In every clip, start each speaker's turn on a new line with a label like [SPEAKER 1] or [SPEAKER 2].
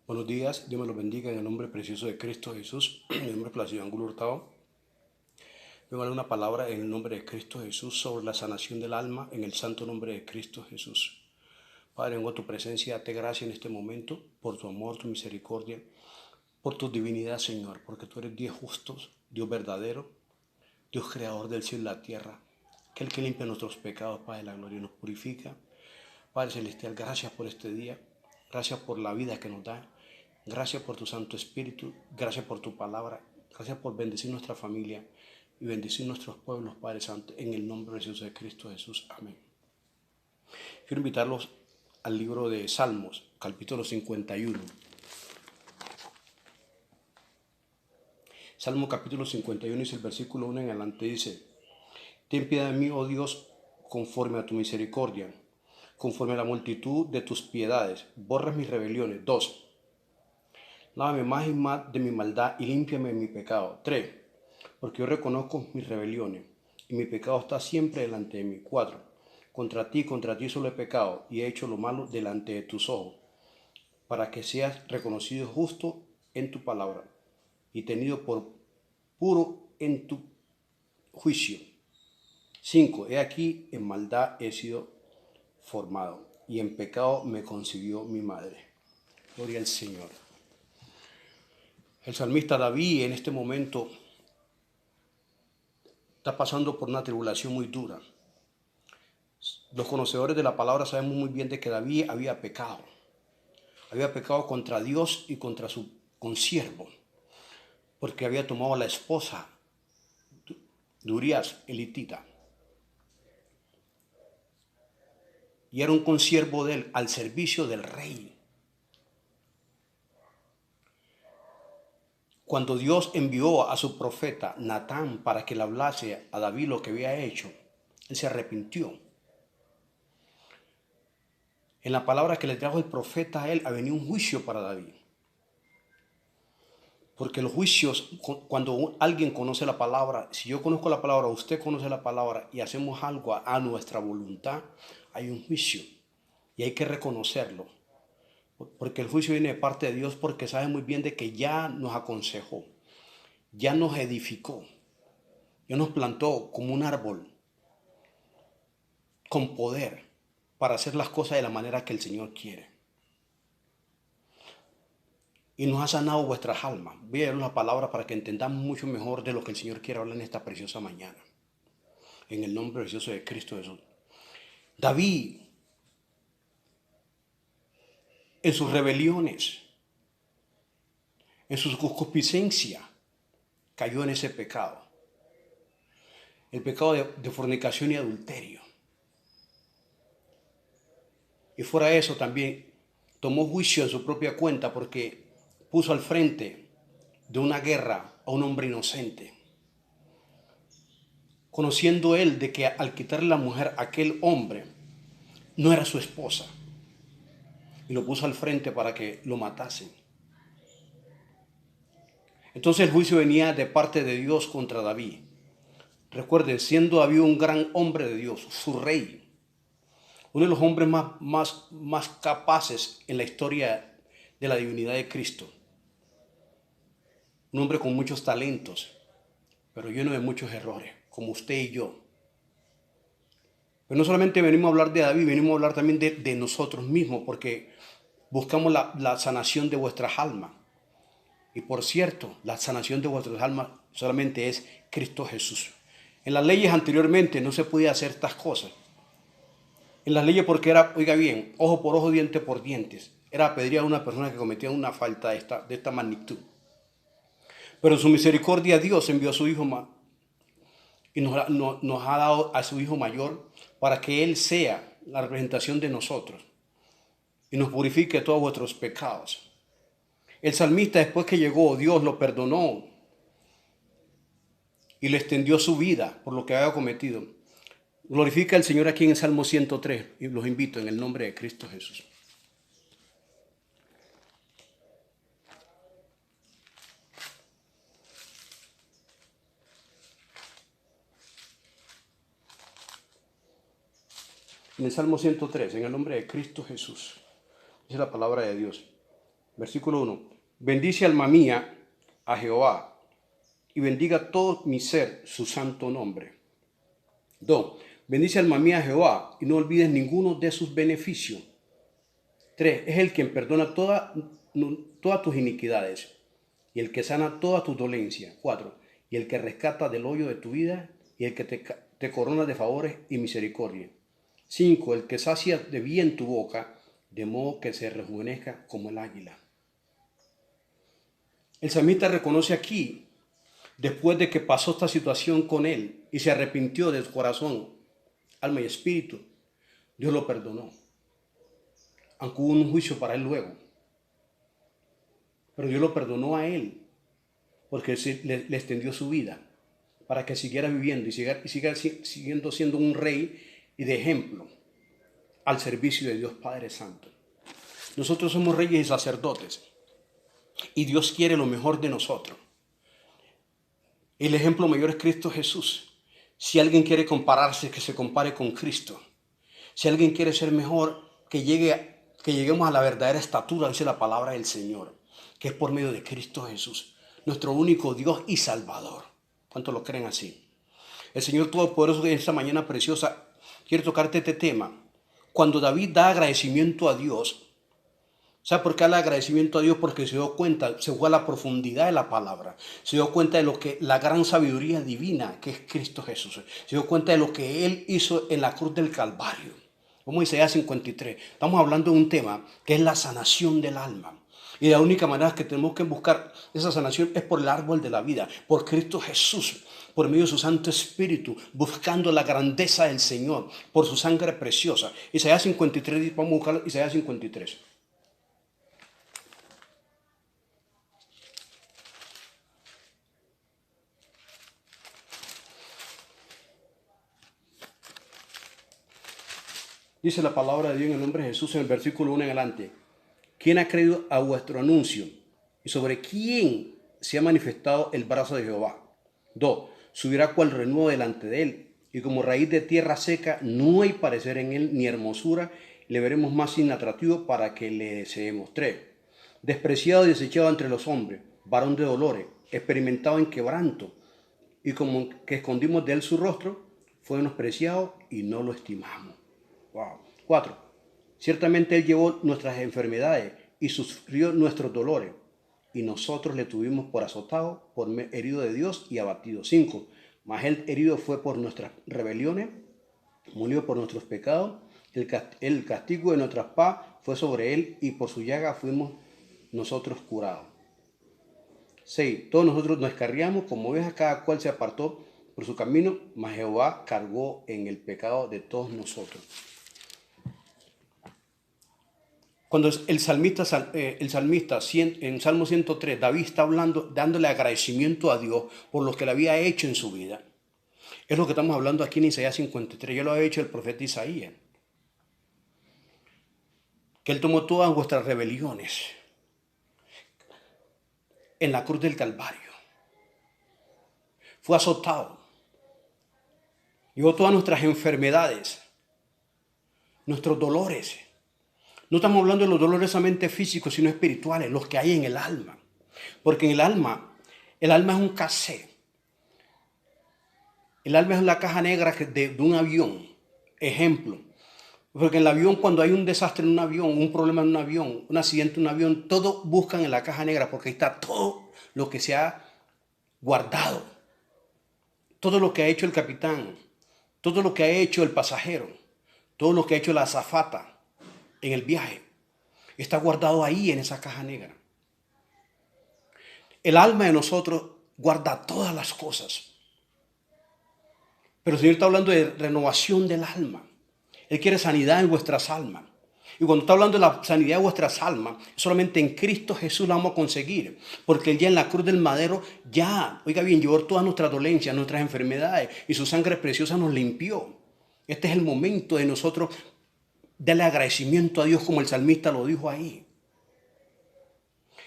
[SPEAKER 1] Buenos días, Dios me los bendiga en el nombre precioso de Cristo Jesús. Mi nombre es Plácido Angulo Hurtado. Vengo a dar una palabra en el nombre de Cristo Jesús sobre la sanación del alma en el santo nombre de Cristo Jesús. Padre, vengo a tu presencia, date gracia en este momento por tu amor, tu misericordia, por tu divinidad, Señor, porque tú eres Dios justo, Dios verdadero, Dios creador del cielo y la tierra, aquel que limpia nuestros pecados, Padre de la gloria, y nos purifica. Padre Celestial, gracias por este día, gracias por la vida que nos da, gracias por tu Santo Espíritu, gracias por tu palabra, gracias por bendecir nuestra familia y bendecir nuestros pueblos, Padre Santo, en el nombre precioso de Cristo Jesús. Amén. Quiero invitarlos al libro de Salmos, capítulo 51. Salmo capítulo 51 dice el versículo 1 en adelante, dice: Ten piedad de mí, oh Dios, conforme a tu misericordia, conforme a la multitud de tus piedades, borras mis rebeliones. 2. Lávame más y más de mi maldad y límpiame de mi pecado. 3. Porque yo reconozco mis rebeliones y mi pecado está siempre delante de mí. 4. Contra ti solo he pecado y he hecho lo malo delante de tus ojos, para que seas reconocido justo en tu palabra y tenido por puro en tu juicio. 5. He aquí, en maldad he sido formado y en pecado me concibió mi madre. Gloria al Señor. El salmista David en este momento está pasando por una tribulación muy dura. Los conocedores de la palabra sabemos muy bien de que David había pecado. Había pecado contra Dios y contra su consiervo, porque había tomado la esposa de Urías elitita. Y era un consiervo de él al servicio del rey. Cuando Dios envió a su profeta Natán para que le hablase a David lo que había hecho, él se arrepintió. En la palabra que le trajo el profeta a él, ha venido un juicio para David. Porque los juicios, cuando alguien conoce la palabra, si yo conozco la palabra, usted conoce la palabra y hacemos algo a nuestra voluntad, hay un juicio. Y hay que reconocerlo. Porque el juicio viene de parte de Dios porque sabe muy bien de que ya nos aconsejó, ya nos edificó, ya nos plantó como un árbol con poder para hacer las cosas de la manera que el Señor quiere. Y nos ha sanado vuestras almas. Voy a leer una palabra para que entendamos mucho mejor de lo que el Señor quiere hablar en esta preciosa mañana. En el nombre precioso de Cristo Jesús. David, en sus rebeliones, en su concupiscencia, cayó en ese pecado. El pecado de fornicación y adulterio. Y fuera de eso también tomó juicio en su propia cuenta porque puso al frente de una guerra a un hombre inocente. Conociendo él de que al quitarle la mujer a aquel hombre no era su esposa. Y lo puso al frente para que lo matasen. Entonces el juicio venía de parte de Dios contra David. Recuerden, siendo David un gran hombre de Dios, su rey, uno de los hombres más capaces en la historia de la divinidad de Cristo. Un hombre con muchos talentos, pero lleno de muchos errores, como usted y yo. Pero no solamente venimos a hablar de David, venimos a hablar también de nosotros mismos, porque buscamos la sanación de vuestras almas. Y por cierto, la sanación de vuestras almas solamente es Cristo Jesús. En las leyes anteriormente no se podía hacer estas cosas. En las leyes porque era, oiga bien, ojo por ojo, diente por dientes. Era apedrear a una persona que cometía una falta de esta magnitud. Pero en su misericordia Dios envió a su Hijo y nos ha dado a su Hijo mayor para que Él sea la representación de nosotros y nos purifique todos vuestros pecados. El salmista, después que llegó, Dios lo perdonó y le extendió su vida por lo que había cometido. Glorifica al Señor aquí en el Salmo 103 y los invito en el nombre de Cristo Jesús. En el Salmo 103, en el nombre de Cristo Jesús, dice la palabra de Dios. Versículo 1. Bendice alma mía a Jehová y bendiga todo mi ser su santo nombre. 2. Bendice alma mía a Jehová y no olvides ninguno de sus beneficios. 3. Es el quien perdona todas tus iniquidades y el que sana todas tus dolencias. 4. Y el que rescata del hoyo de tu vida y el que te corona de favores y misericordia. 5. El que sacia de bien tu boca, de modo que se rejuvenezca como el águila. El salmista reconoce aquí, después de que pasó esta situación con él y se arrepintió de su corazón, alma y espíritu, Dios lo perdonó. Aunque hubo un juicio para él luego. Pero Dios lo perdonó a él porque le extendió su vida para que siguiera viviendo y siga siguiendo siendo un rey y de ejemplo al servicio de Dios Padre Santo. Nosotros somos reyes y sacerdotes y Dios quiere lo mejor de nosotros. El ejemplo mayor es Cristo Jesús. Si alguien quiere compararse, que se compare con Cristo. Si alguien quiere ser mejor, que lleguemos a la verdadera estatura, dice la palabra del Señor, que es por medio de Cristo Jesús, nuestro único Dios y Salvador. ¿Cuántos lo creen así? El Señor Todopoderoso, en esta mañana preciosa, quiere tocarte este tema. Cuando David da agradecimiento a Dios, ¿sabe por qué da agradecimiento a Dios? Porque se dio cuenta, se fue a la profundidad de la palabra, se dio cuenta de lo que la gran sabiduría divina que es Cristo Jesús, se dio cuenta de lo que Él hizo en la cruz del Calvario. Como Isaías 53, estamos hablando de un tema que es la sanación del alma. Y la única manera que tenemos que buscar esa sanación es por el árbol de la vida, por Cristo Jesús, por medio de su Santo Espíritu, buscando la grandeza del Señor, por su sangre preciosa. Isaías 53, vamos a buscar Isaías 53. Dice la palabra de Dios en el nombre de Jesús en el versículo 1 en adelante. ¿Quién ha creído a vuestro anuncio? ¿Y sobre quién se ha manifestado el brazo de Jehová? 2. Subirá cual renuevo delante de él, y como raíz de tierra seca, no hay parecer en él ni hermosura, le veremos más inatractivo para que le deseemos. 3. Despreciado y desechado entre los hombres, varón de dolores, experimentado en quebranto, y como que escondimos de él su rostro, fue menospreciado y no lo estimamos. Wow. 4. Ciertamente él llevó nuestras enfermedades y sufrió nuestros dolores, y nosotros le tuvimos por azotado, por herido de Dios y abatido. 5. Mas él herido fue por nuestras rebeliones, murió por nuestros pecados, el castigo de nuestra paz fue sobre él, y por su llaga fuimos nosotros curados. 6. Todos nosotros nos descarriamos como ovejas, cada cual se apartó por su camino, mas Jehová cargó en el pecado de todos nosotros. Cuando el salmista en Salmo 103, David está hablando, dándole agradecimiento a Dios por lo que le había hecho en su vida. Es lo que estamos hablando aquí en Isaías 53. Ya lo había hecho el profeta Isaías. Que él tomó todas vuestras rebeliones en la cruz del Calvario. Fue azotado. Llevó todas nuestras enfermedades, nuestros dolores. No estamos hablando de los dolores solamente físicos, sino espirituales, los que hay en el alma. Porque en el alma es un cassette. El alma es la caja negra de un avión. Ejemplo. Porque en el avión, cuando hay un desastre en un avión, un problema en un avión, un accidente en un avión, todos buscan en la caja negra porque ahí está todo lo que se ha guardado. Todo lo que ha hecho el capitán, todo lo que ha hecho el pasajero, todo lo que ha hecho la azafata en el viaje, está guardado ahí en esa caja negra. El alma de nosotros guarda todas las cosas. Pero el Señor está hablando de renovación del alma. Él quiere sanidad en vuestras almas. Y cuando está hablando de la sanidad de vuestras almas, solamente en Cristo Jesús la vamos a conseguir. Porque Él ya en la cruz del madero, oiga bien, llevó todas nuestras dolencias, nuestras enfermedades, y su sangre preciosa nos limpió. Este es el momento de nosotros darle agradecimiento a Dios como el salmista lo dijo ahí.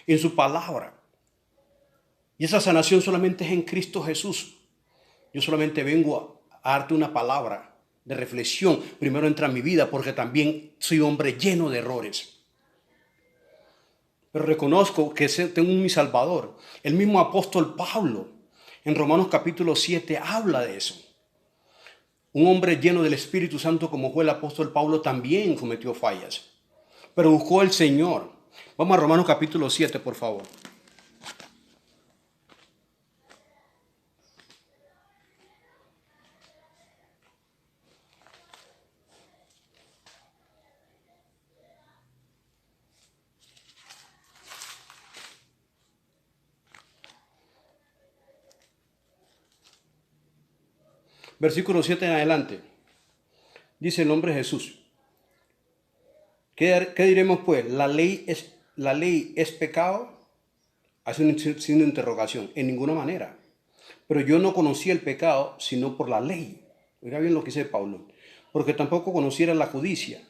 [SPEAKER 1] En su palabra. Y esa sanación solamente es en Cristo Jesús. Yo solamente vengo a darte una palabra de reflexión. Primero entra en mi vida porque también soy hombre lleno de errores. pero reconozco que tengo un mi Salvador. El mismo apóstol Pablo en Romanos capítulo 7 habla de eso. Un hombre lleno del Espíritu Santo como fue el apóstol Pablo también cometió fallas, pero buscó al Señor. Vamos a Romanos capítulo 7, por favor. Versículo 7 en adelante. Dice el nombre de Jesús. ¿Qué diremos pues? ¿La ley es pecado? Hace un signo de interrogación. En ninguna manera. Pero yo no conocía el pecado sino por la ley. Oiga bien lo que dice Pablo. Porque tampoco conociera la codicia.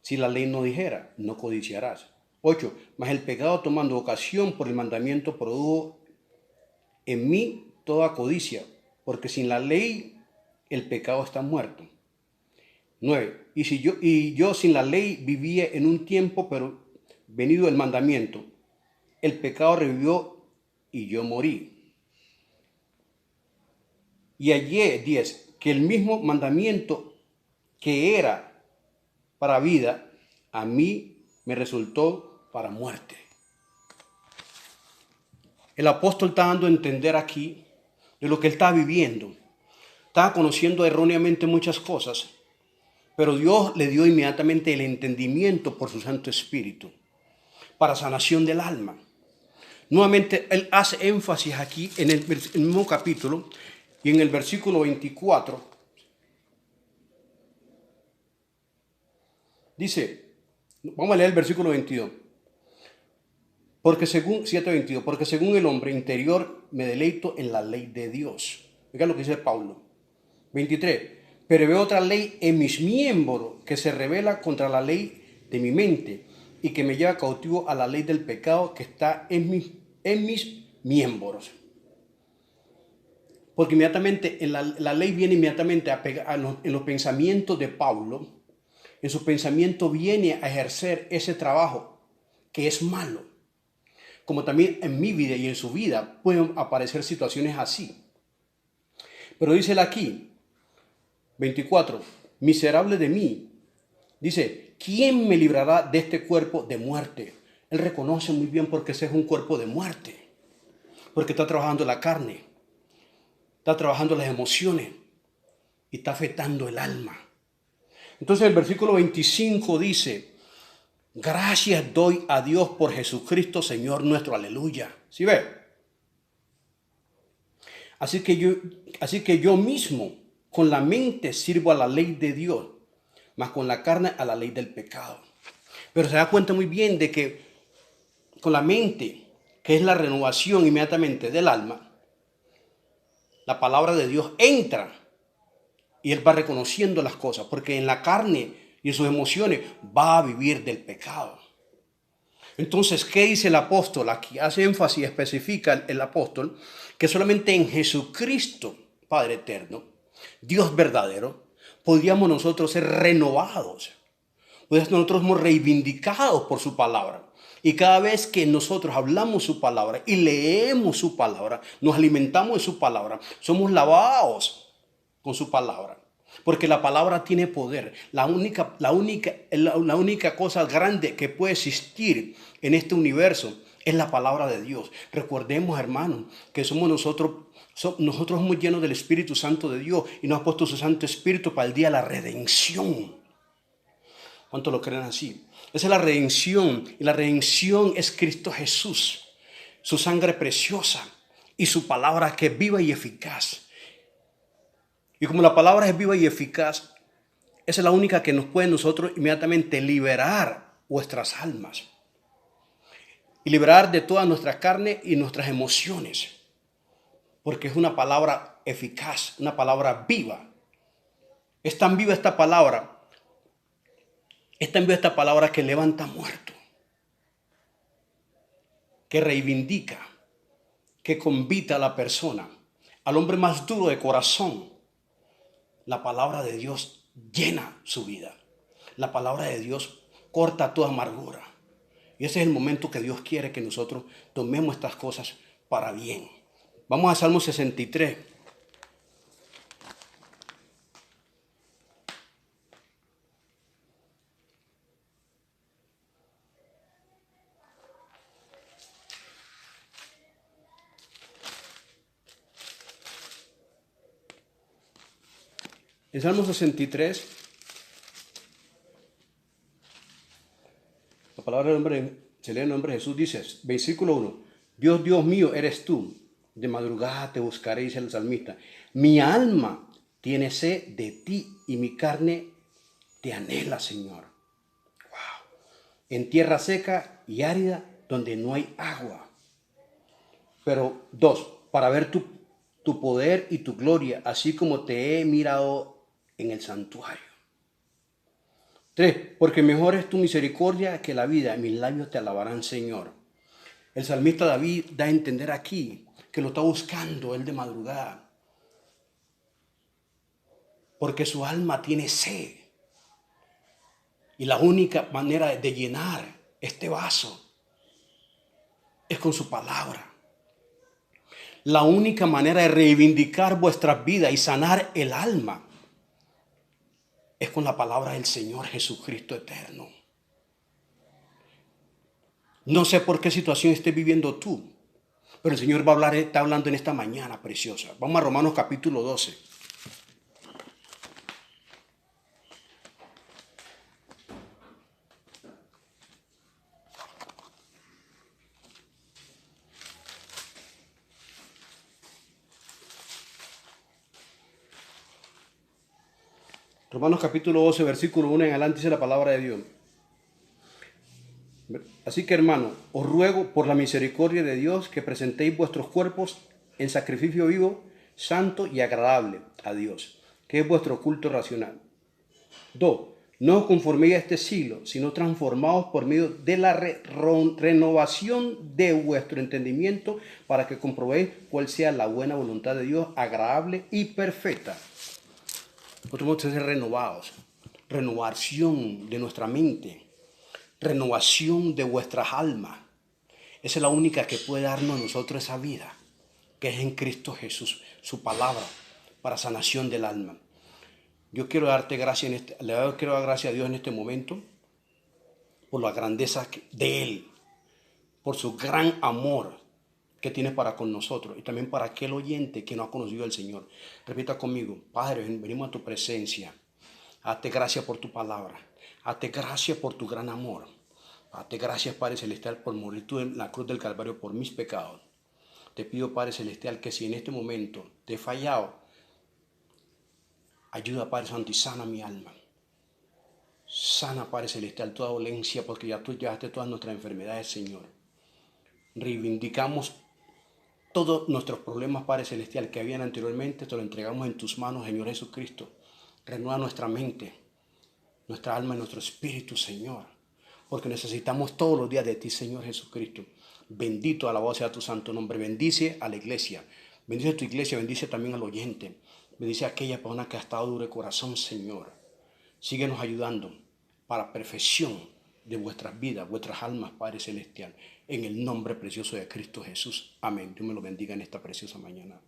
[SPEAKER 1] Si la ley no dijera, no codiciarás. 8. Mas el pecado tomando ocasión por el mandamiento produjo en mí toda codicia. Porque sin la ley el pecado está muerto. 9. Y yo sin la ley vivía en un tiempo, pero venido el mandamiento, el pecado revivió y yo morí. Y hallé 10, que el mismo mandamiento que era para vida, a mí me resultó para muerte. El apóstol está dando a entender aquí de lo que él está viviendo. Estaba conociendo erróneamente muchas cosas, pero Dios le dio inmediatamente el entendimiento por su Santo Espíritu para sanación del alma. Nuevamente, él hace énfasis aquí en el mismo capítulo y en el versículo 24. Dice, vamos a leer el versículo 22. Porque según 7:22, porque según el hombre interior me deleito en la ley de Dios. Oigan lo que dice Pablo. 23. Pero veo otra ley en mis miembros que se revela contra la ley de mi mente y que me lleva cautivo a la ley del pecado que está en mis miembros. Porque inmediatamente la ley viene inmediatamente en los pensamientos de Pablo. En su pensamiento viene a ejercer ese trabajo que es malo. Como también en mi vida y en su vida pueden aparecer situaciones así. Pero dice él aquí, 24, miserable de mí. Dice, ¿quién me librará de este cuerpo de muerte? Él reconoce muy bien porque ese es un cuerpo de muerte. Porque está trabajando la carne, está trabajando las emociones y está afectando el alma. Entonces el versículo 25 dice, gracias doy a Dios por Jesucristo, Señor nuestro, aleluya. ¿Sí ve? Así que yo mismo con la mente sirvo a la ley de Dios, mas con la carne a la ley del pecado. Pero se da cuenta muy bien de que con la mente, que es la renovación inmediatamente del alma, la palabra de Dios entra y él va reconociendo las cosas, porque en la carne y en sus emociones va a vivir del pecado. Entonces, ¿qué dice el apóstol? Aquí hace énfasis, especifica el apóstol, que solamente en Jesucristo, Padre eterno, Dios verdadero, podríamos nosotros ser renovados. Pues nosotros somos reivindicados por su palabra. Y cada vez que nosotros hablamos su palabra y leemos su palabra, nos alimentamos de su palabra, somos lavados con su palabra. Porque la palabra tiene poder. La única cosa grande que puede existir en este universo es la palabra de Dios. Recordemos, hermanos, que somos nosotros muy llenos del Espíritu Santo de Dios y nos ha puesto su Santo Espíritu para el día de la redención. ¿Cuántos lo creen así? Esa es la redención y la redención es Cristo Jesús, su sangre preciosa y su palabra que es viva y eficaz. Y como la palabra es viva y eficaz, esa es la única que nos puede nosotros inmediatamente liberar nuestras almas. Y liberar de toda nuestra carne y nuestras emociones. Porque es una palabra eficaz, una palabra viva. Es tan viva esta palabra. Es tan viva esta palabra que levanta muerto. Que reivindica. Que convita a la persona. Al hombre más duro de corazón. La palabra de Dios llena su vida. La palabra de Dios corta toda amargura. Y ese es el momento que Dios quiere que nosotros tomemos estas cosas para bien. Vamos a Salmo 63. En Salmo 63, la palabra del hombre se lee en el nombre de Jesús, dice, versículo 1, Dios, Dios mío, eres tú, de madrugada te buscaré, dice el salmista. Mi alma tiene sed de ti y mi carne te anhela, Señor. Wow. En tierra seca y árida donde no hay agua. Pero 2, para ver tu poder y tu gloria, así como te he mirado en el santuario. 3, porque mejor es tu misericordia que la vida, mis labios te alabarán, Señor. El salmista David da a entender aquí que lo está buscando él de madrugada, porque su alma tiene sed. Y la única manera de llenar este vaso es con su palabra. La única manera de reivindicar vuestras vidas y sanar el alma es con la palabra del Señor Jesucristo eterno. No sé por qué situación estés viviendo tú, pero el Señor está hablando en esta mañana preciosa. Vamos a Romanos capítulo 12. Romanos capítulo 12, versículo 1 en adelante dice la palabra de Dios. Así que, hermano, os ruego por la misericordia de Dios que presentéis vuestros cuerpos en sacrificio vivo, santo y agradable a Dios, que es vuestro culto racional. 2. No os conforméis a este siglo, sino transformaos por medio de la renovación de vuestro entendimiento para que comprobéis cuál sea la buena voluntad de Dios, agradable y perfecta. Nosotros tenemos que ser renovados. Renovación de nuestra mente. Renovación de vuestras almas. Esa es la única que puede darnos a nosotros esa vida, que es en Cristo Jesús, su palabra para sanación del alma. Yo quiero darte gracias quiero dar gracias a Dios en este momento por la grandeza de Él, por su gran amor que tiene para con nosotros y también para aquel oyente que no ha conocido al Señor. Repita conmigo, Padre, venimos a tu presencia. Hazte gracias por tu palabra. Hazte gracias por tu gran amor. Hazte gracias, Padre Celestial, por morir tú en la cruz del Calvario por mis pecados. Te pido, Padre Celestial, que si en este momento te he fallado, ayuda, Padre Santo, y sana mi alma. Sana, Padre Celestial, toda dolencia, porque ya tú llevaste todas nuestras enfermedades, Señor. Reivindicamos todos nuestros problemas, Padre Celestial, que habían anteriormente, te lo entregamos en tus manos, Señor Jesucristo. Renueva nuestra mente, nuestra alma y nuestro espíritu, Señor, porque necesitamos todos los días de ti, Señor Jesucristo. Bendito, alabado sea tu santo nombre. Bendice a la iglesia, bendice a tu iglesia, bendice también al oyente, bendice a aquella persona que ha estado duro de corazón, Señor. Síguenos ayudando para perfección de vuestras vidas, vuestras almas, Padre Celestial, en el nombre precioso de Cristo Jesús. Amén. Dios me lo bendiga en esta preciosa mañana.